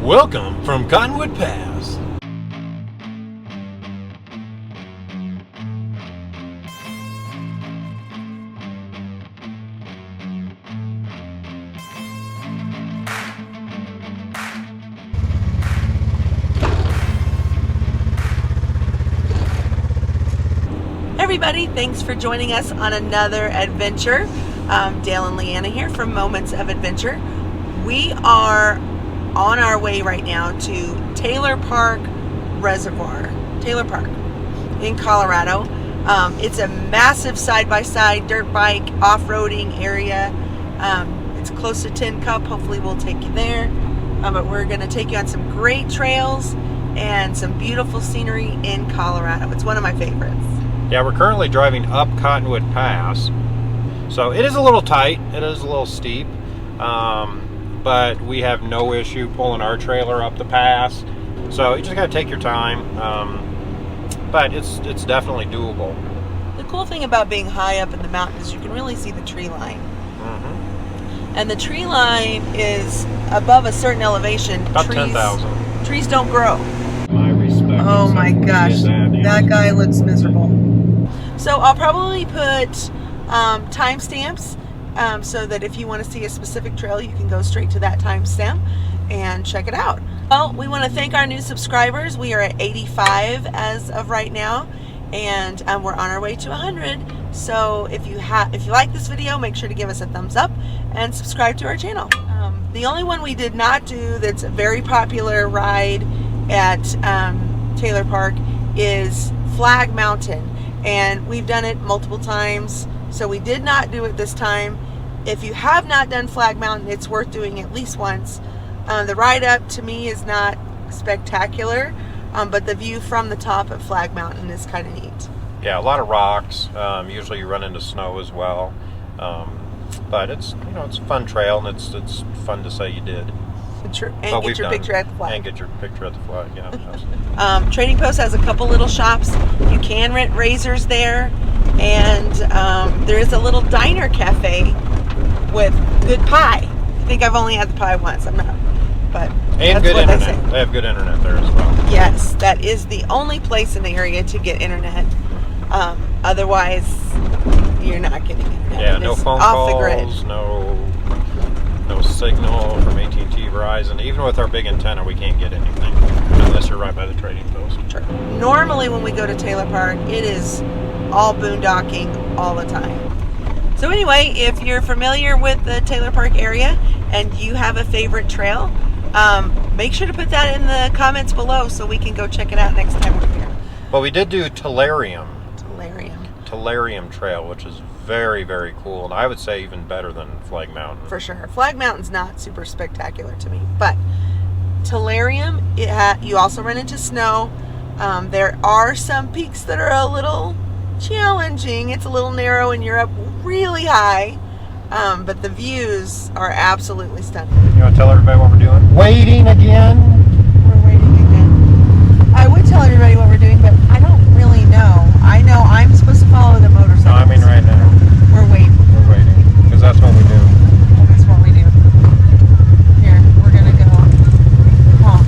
Welcome from Cumberland Pass. Everybody, thanks for joining us on another adventure. Dale and Leanna here from Moments of Adventure. We are on our way right now to Taylor Park Reservoir, Taylor Park in Colorado. It's a massive side-by-side dirt bike off-roading area. It's close to TinCup. Hopefully we'll take you there. But we're going to take you on some great trails and some beautiful scenery in Colorado. It's one of my favorites. Yeah, we're currently driving up Cottonwood Pass. So it is a little tight, it is a little steep, but we have no issue pulling our trailer up the pass. So you just got to take your time, but it's definitely doable. The cool thing about being high up in the mountain is you can really see the tree line. Mm-hmm. And the tree line is above a certain elevation. About 10,000. Trees don't grow. My respect. Oh my gosh, that guy looks miserable. So I'll probably put timestamps so that if you want to see a specific trail, you can go straight to that timestamp and check it out. Well, we want to thank our new subscribers. We are at 85 as of right now, and we're on our way to 100. So if you like this video, make sure to give us a thumbs up and subscribe to our channel. The only one we did not do that's a very popular ride at Taylor Park is Flag Mountain, and we've done it multiple times, so we did not do it this time. If you have not done Flag Mountain, it's worth doing at least once. The ride up to me is not spectacular, but the view from the top of Flag Mountain is kind of neat. Yeah, a lot of rocks. Usually you run into snow as well, but it's it's a fun trail, and it's fun to say you did. And get your picture at the flag. And get your picture at the flag, yeah. Trading Post has a couple little shops. You can rent razors there. And there is a little diner cafe with good pie. I think I've only had the pie once. I'm not. But and good internet. They have good internet there as well. Yes, that is the only place in the area to get internet. Otherwise, you're not getting internet. Yeah, no phone calls, the grid. No signal from AT&T, Verizon. Even with our big antenna, we can't get anything unless you're right by the Trading Post. Sure. Normally, when we go to Taylor Park, it is all boondocking all the time. So anyway, if you're familiar with the Taylor Park area and you have a favorite trail, make sure to put that in the comments below so we can go check it out next time we're here. Well, we did do Tullarium Trail, which is very, very cool, and I would say even better than Flag Mountain. For sure. Flag Mountain's not super spectacular to me, but Tullarium, you also run into snow. There are some peaks that are a little challenging. It's a little narrow and you're up really high, but the views are absolutely stunning. You want to tell everybody what we're doing? Waiting again. We're waiting again. I would tell everybody what we're doing, but I don't really know. I know I'm supposed to follow the motorcycle. No, I mean right now. We're waiting. We're waiting because that's what we do. That's what we do. Here, we're gonna go honk.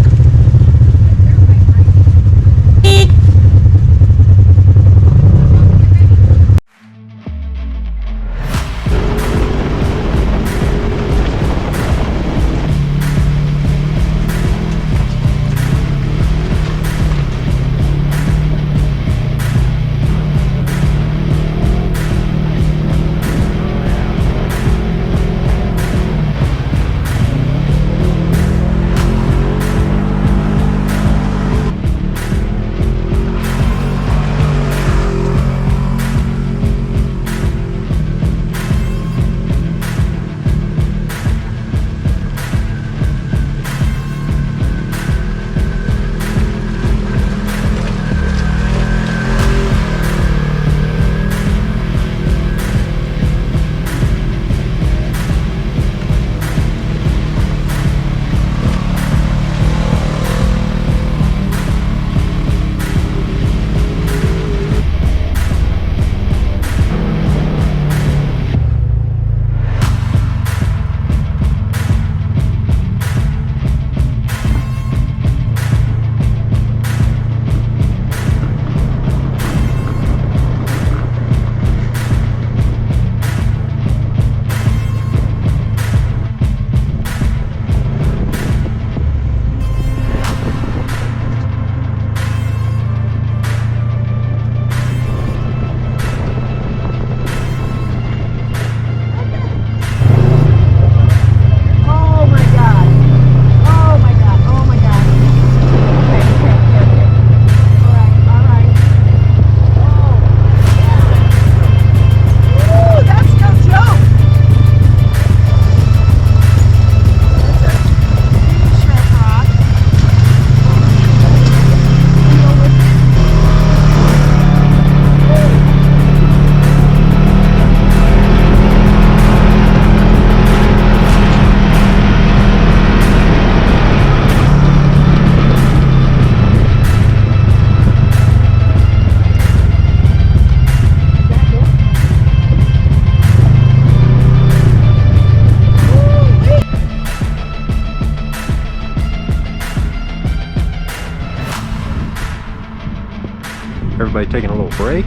Everybody taking a little break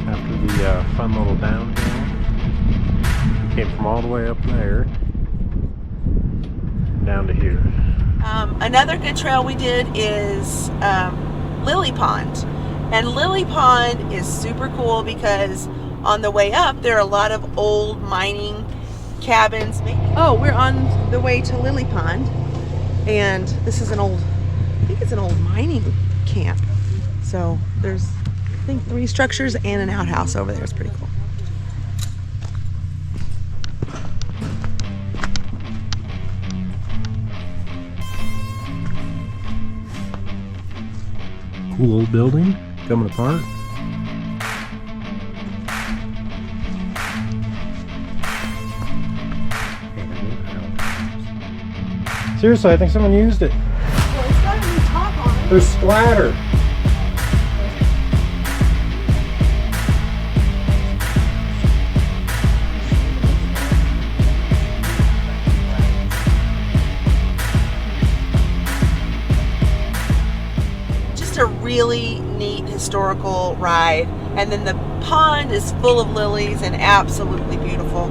after the fun little downhill. We came from all the way up there down to here. Another good trail we did is Lilly Pond. And Lilly Pond is super cool because on the way up there are a lot of old mining cabins. Oh, we're on the way to Lilly Pond, and this is an old, I think it's an old mining camp. So there's, I think, 3 structures and an outhouse over there. It's pretty cool. Cool old building coming apart. Seriously, I think someone used it. Well, it's got a new top on it. There's splatter. Just a really neat historical ride. And then the pond is full of lilies and absolutely beautiful.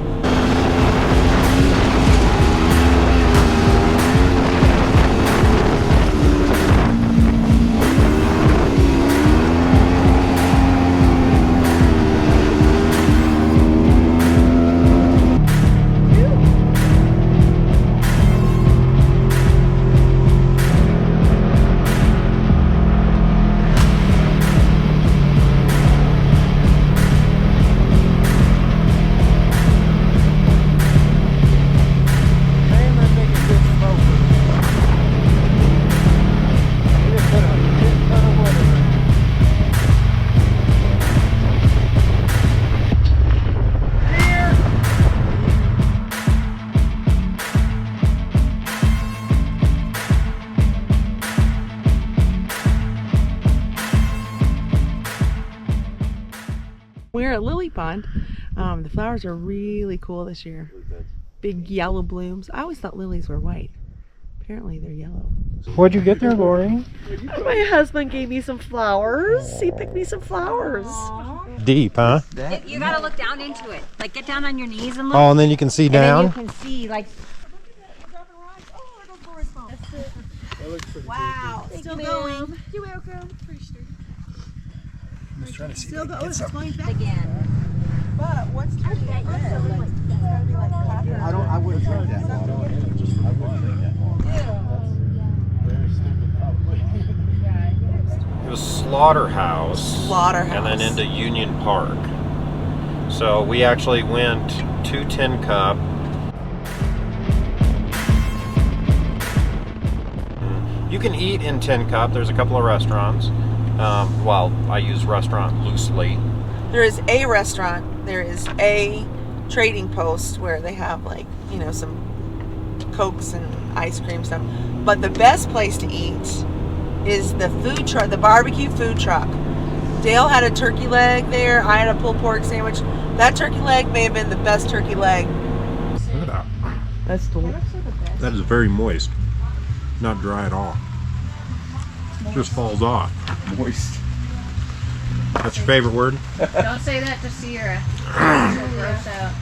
We're at Lilly Pond. The flowers are really cool this year. Big yellow blooms. I always thought lilies were white. Apparently they're yellow. What'd you get there, Lori? My husband gave me some flowers. He picked me some flowers. Deep, huh? You gotta look down into it. Like, get down on your knees and look. Oh, and then you can see down? And then you can see, like... Wow, still going. You're welcome. I was trying to see Still going. It's going back. Again. But what's turning red? I wouldn't drink that water. I wouldn't drink that water. It was Slaughterhouse. Slaughterhouse. And then into Union Park. So we actually went to TinCup. You can eat in TinCup. There's a couple of restaurants. Well, I use restaurant loosely. There is a restaurant. There is a trading post where they have, like, you know, some Cokes and ice cream stuff. But the best place to eat is the food truck, the barbecue food truck. Dale had a turkey leg there. I had a pulled pork sandwich. That turkey leg may have been the best turkey leg. Look at that. That's delicious. That is very moist. Not dry at all. Just falls off. Moist. That's your favorite word? Don't say that to Sierra. She'll gross out.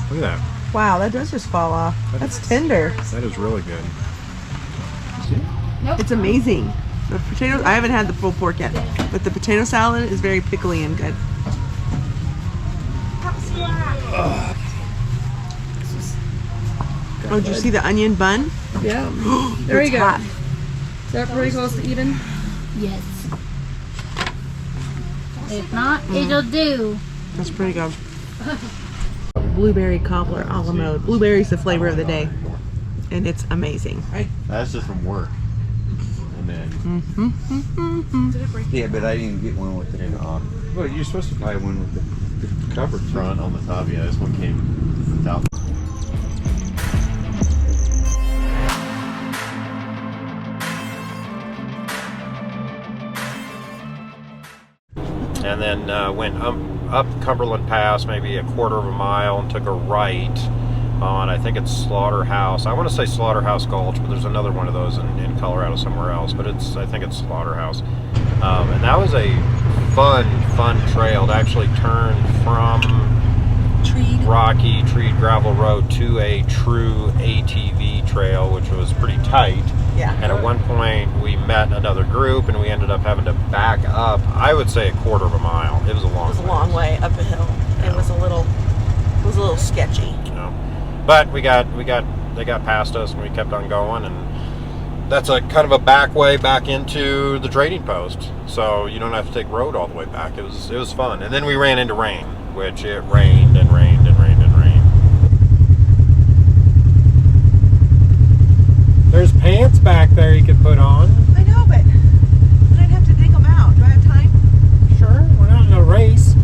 Look at that. Wow, that does just fall off. That's tender. That is really good. It's amazing. The potatoes, I haven't had the pulled pork yet, but the potato salad is very pickly and good. Oh, did you see the onion bun? Yeah. There you go. Hot. Is that pretty close to even? Yes. If not, it'll do. That's pretty good. Blueberry cobbler a la mode. Blueberry's the flavor of the day, and it's amazing. That's just from work. And then. Yeah, but I didn't get one with it. Well, you're supposed to buy one with the covered front on the top. Yeah, this one came with the top. And then went up Cumberland Pass, maybe a quarter of a mile, and took a right on, I think it's Slaughterhouse. I want to say Slaughterhouse Gulch, but there's another one of those in Colorado somewhere else. But I think it's Slaughterhouse. And that was a fun trail to actually turn from rocky treed gravel road to a true ATV trail, which was pretty tight. Yeah. And at one point we met another group and we ended up having to back up, I would say, a quarter of a mile. It was a long way up a hill. Yeah. It was a little sketchy. Yeah. But they got past us and we kept on going, and that's a kind of a back way back into the trading post. So you don't have to take road all the way back. It was fun. And then we ran into rain, which it rained and rained and rained and rained. There's pants back there you could put on. I know, but I'd have to dig them out. Do I have time? Sure, we're not in a race.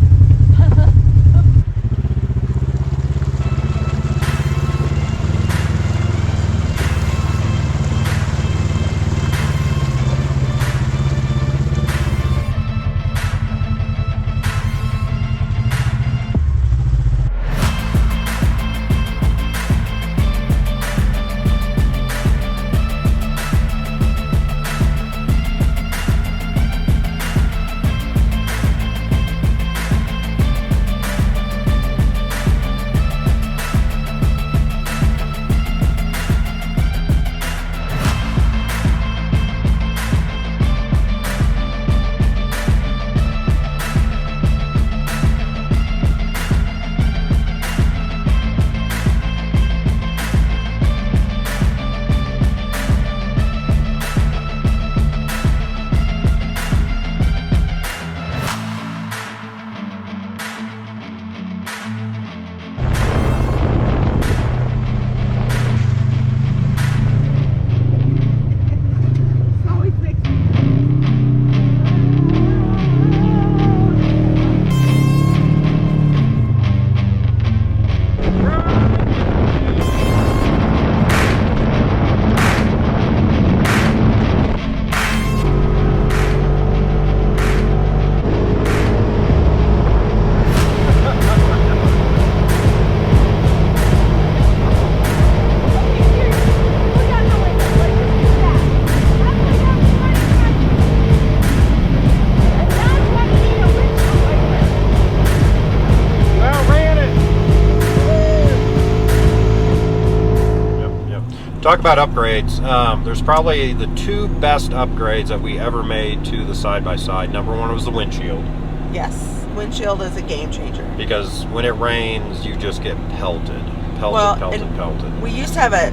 Talk about upgrades. There's probably the two best upgrades that we ever made to the side-by-side. Number one was the windshield. Yes, windshield is a game changer. Because when it rains, you just get pelted. Pelted. We used to have a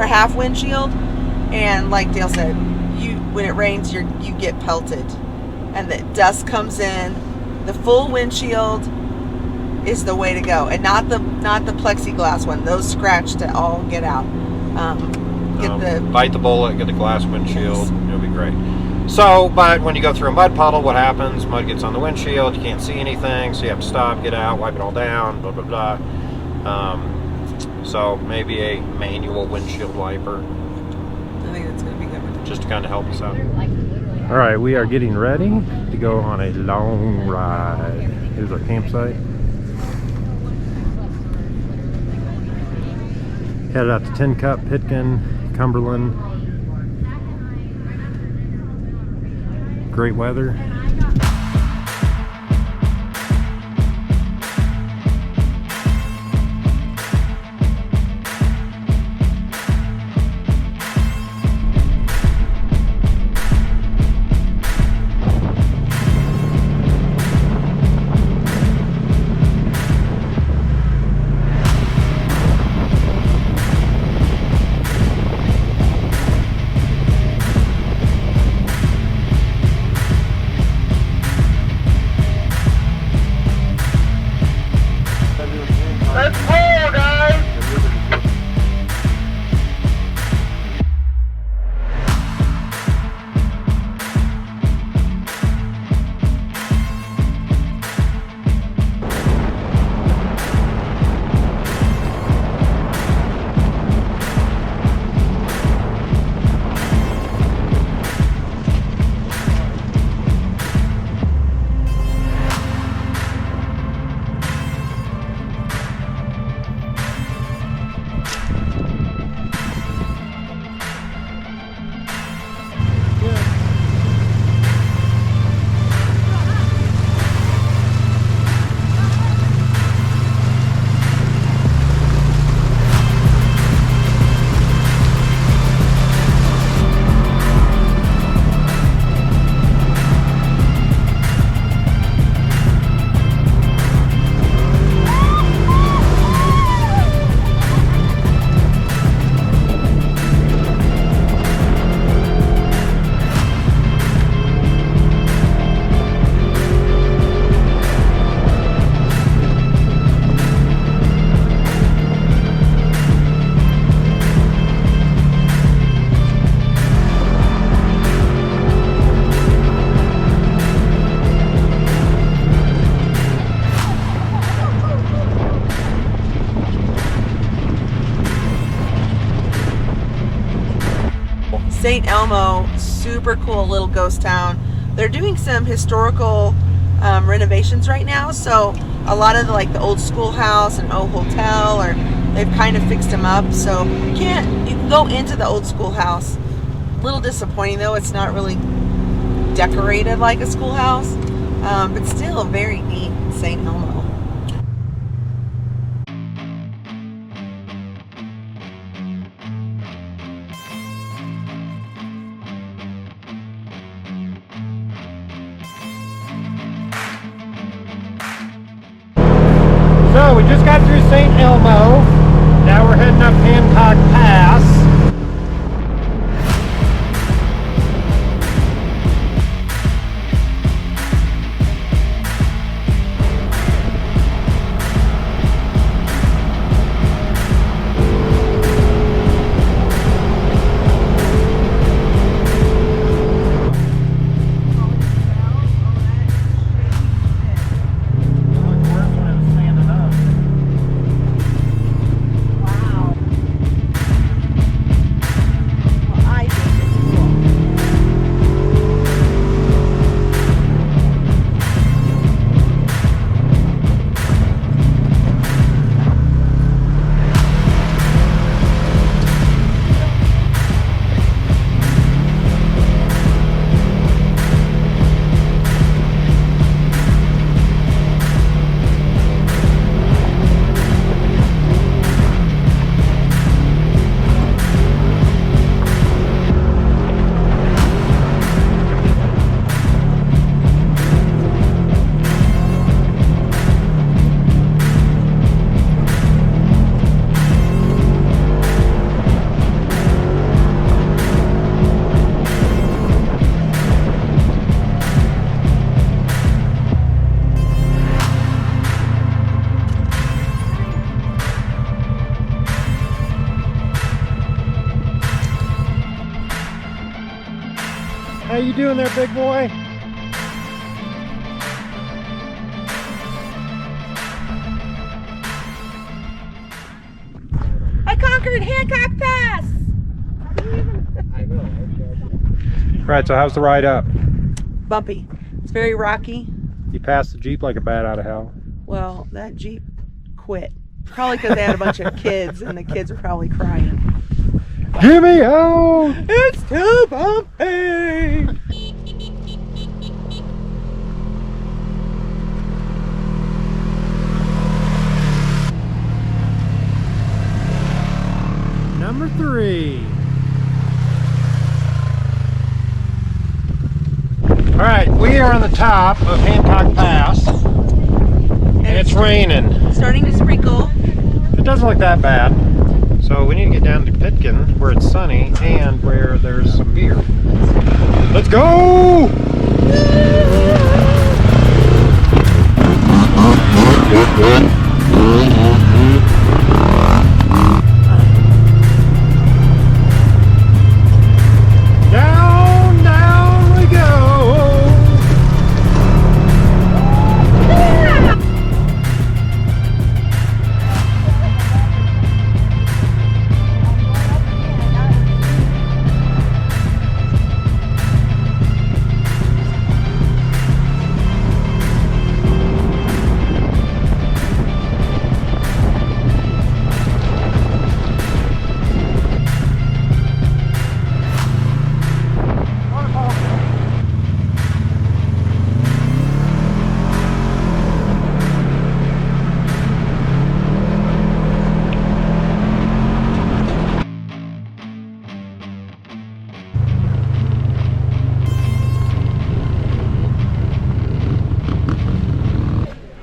half windshield, and like Dale said, when it rains, you get pelted, and the dust comes in. The full windshield is the way to go, and not the plexiglass one. Those scratch to all get out. Bite the bullet, get the glass windshield. Yes. It'll be great. So, but when you go through a mud puddle, what happens? Mud gets on the windshield. You can't see anything, so you have to stop, get out, wipe it all down. Blah blah blah. So maybe a manual windshield wiper. I think that's gonna be good. Just to kind of help us out. All right, we are getting ready to go on a long ride. Here's our campsite. Headed out to TinCup, Pitkin, Cumberland. Great weather. St. Elmo, super cool little ghost town. They're doing some historical renovations right now, so a lot of the old schoolhouse and old hotel, or they've kind of fixed them up, so you can go into the old schoolhouse. A little disappointing though, it's not really decorated like a schoolhouse, but still very neat in St. Elmo. So we just got through St. Elmo. Now we're heading up Hancock Pass. How you doing there, big boy? I conquered Hancock Pass! Right, so how's the ride up? Bumpy. It's very rocky. You passed the Jeep like a bat out of hell. Well, that Jeep quit. Probably because they had a bunch of kids and the kids were probably crying. Get me out! It's too bumpy! Number 3. All right, we are on the top of Hancock Pass, and it's raining. Starting to sprinkle. It doesn't look that bad. So we need to get down to Pitkin where it's sunny and where there's some beer. Let's go! Down, down we go!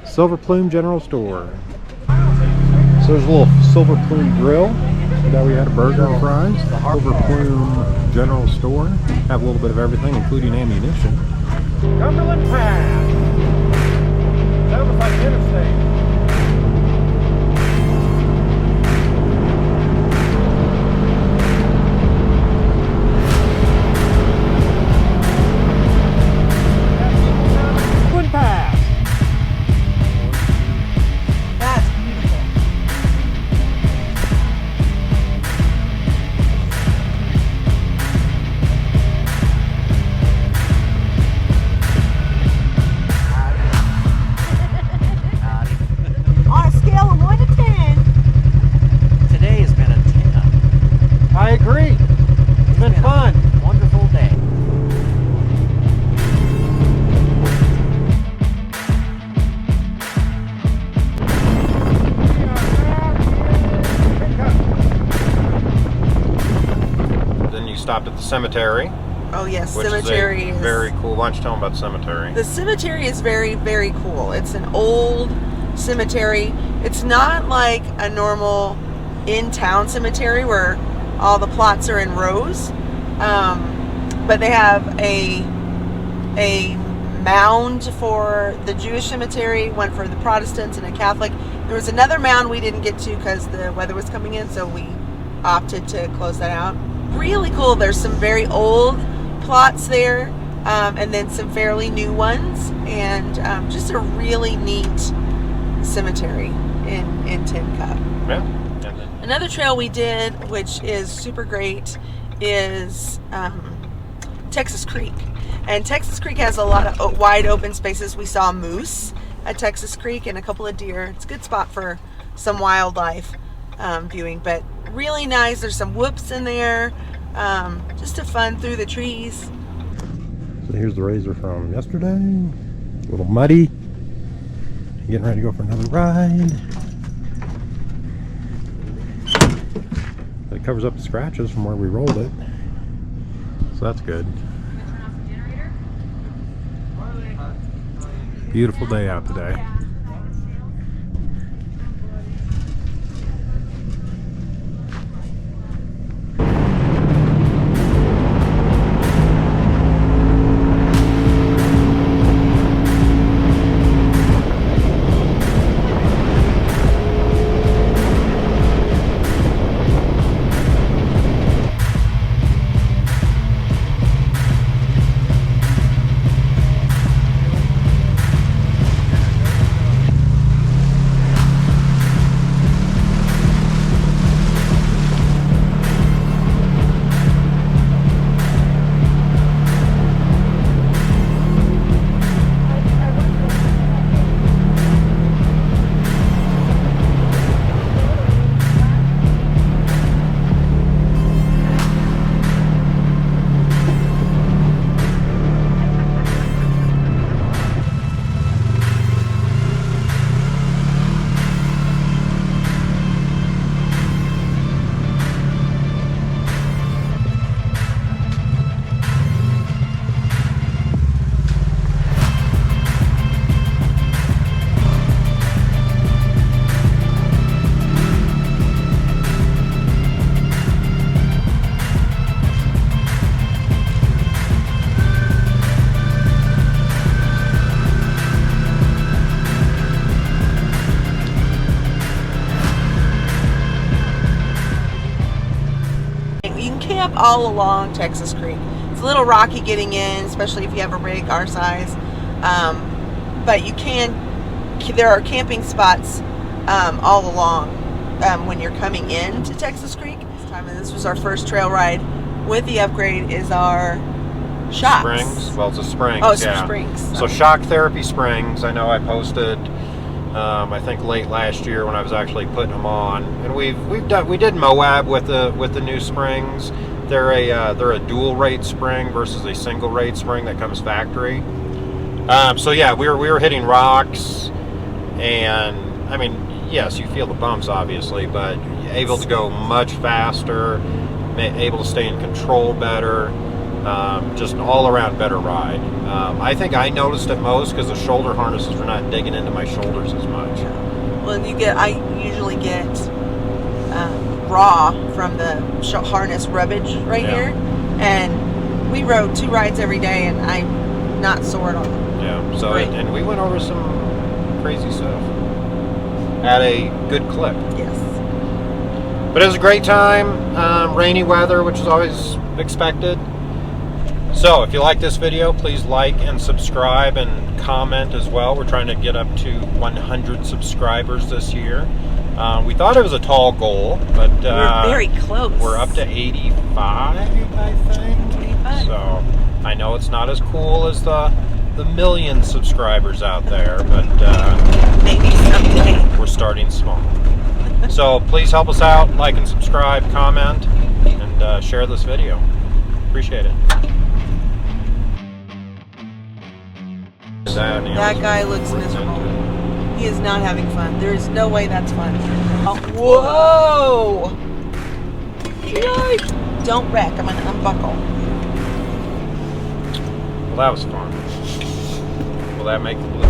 Silver Plume General Store. So there's a little Silver Plume grill. That we had a burger and fries. Silver Plume General Store. Have a little bit of everything, including ammunition. Cumberland Pass. That was like an interstate. been fun. Wonderful day. Then you stopped at the cemetery. Oh yes, Which cemetery is very cool. Why don't you tell them about the cemetery? The cemetery is very, very cool. It's an old cemetery. It's not like a normal in-town cemetery where all the plots are in rows, but they have a mound for the Jewish cemetery, one for the Protestants, and a Catholic. There was another mound we didn't get to because the weather was coming in, so we opted to close that out. Really cool. There's some very old plots there, and then some fairly new ones, and just a really neat cemetery in TinCup. Yeah. Another trail we did, which is super great, is Texas Creek. And Texas Creek has a lot of wide open spaces. We saw moose at Texas Creek and a couple of deer. It's a good spot for some wildlife viewing, but really nice. There's some whoops in there. Just a fun through the trees. So here's the razor from yesterday. A little muddy. Getting ready to go for another ride. It covers up the scratches from where we rolled it. So that's good. Beautiful day out today. All along Texas Creek. It's a little rocky getting in, especially if you have a rig our size, but there are camping spots all along when you're coming into Texas Creek. This was our first trail ride with the upgrade is our shocks. Springs. Well, it's a springs. Oh, it's yeah. springs. So shock therapy springs. I know I posted I think late last year when I was actually putting them on, and we did Moab with the new springs. They're a dual rate spring versus a single rate spring that comes factory. So yeah, we were hitting rocks, and I mean, yes, you feel the bumps obviously, but able to go much faster, able to stay in control better, just an all around better ride. I think I noticed it most because the shoulder harnesses were not digging into my shoulders as much. Well, I usually get raw from the harness rubbage right here, and we rode 2 rides every day, and I'm not sore at all. Yeah. So and we went over some crazy stuff at a good clip. Yes. But it was a great time. Rainy weather, which is always expected. So if you like this video, please like and subscribe and comment as well. We're trying to get up to 100 subscribers this year. We thought it was a tall goal, but we're very close. We're up to 85, I think. 85. So I know it's not as cool as the million subscribers out there, but maybe someday. We're starting small. So please help us out, like and subscribe, comment, and share this video. Appreciate it. That guy looks miserable. He is not having fun. There is no way that's fun. Oh, whoa! Yikes. Don't wreck. I'm going to unbuckle. Well, that was fun. Will that make the blue?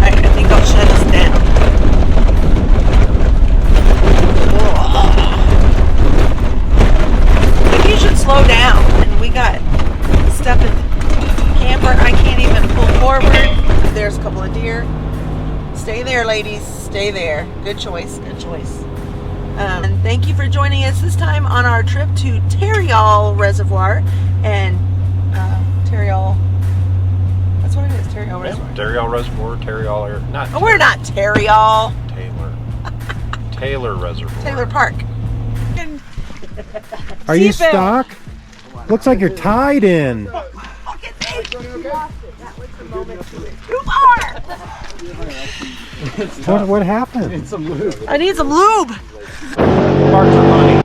I think I'll shut us down. Maybe you should slow down. And we got stuff in the camper. I can't even pull forward. There's a couple of deer. Stay there, ladies. Stay there. Good choice. Good choice. And thank you for joining us this time on our trip to Tarryall Reservoir and Tarryall. That's what it is. Tarryall Reservoir. Tarryall Reservoir, Tarryall Air. Not. Oh, we're not Tarryall. Taylor Reservoir. Taylor Park. Are you stuck? Looks like you're tied in. Look at me. That was the moment to it. You are. What happened? I need some lube. Parks are funny.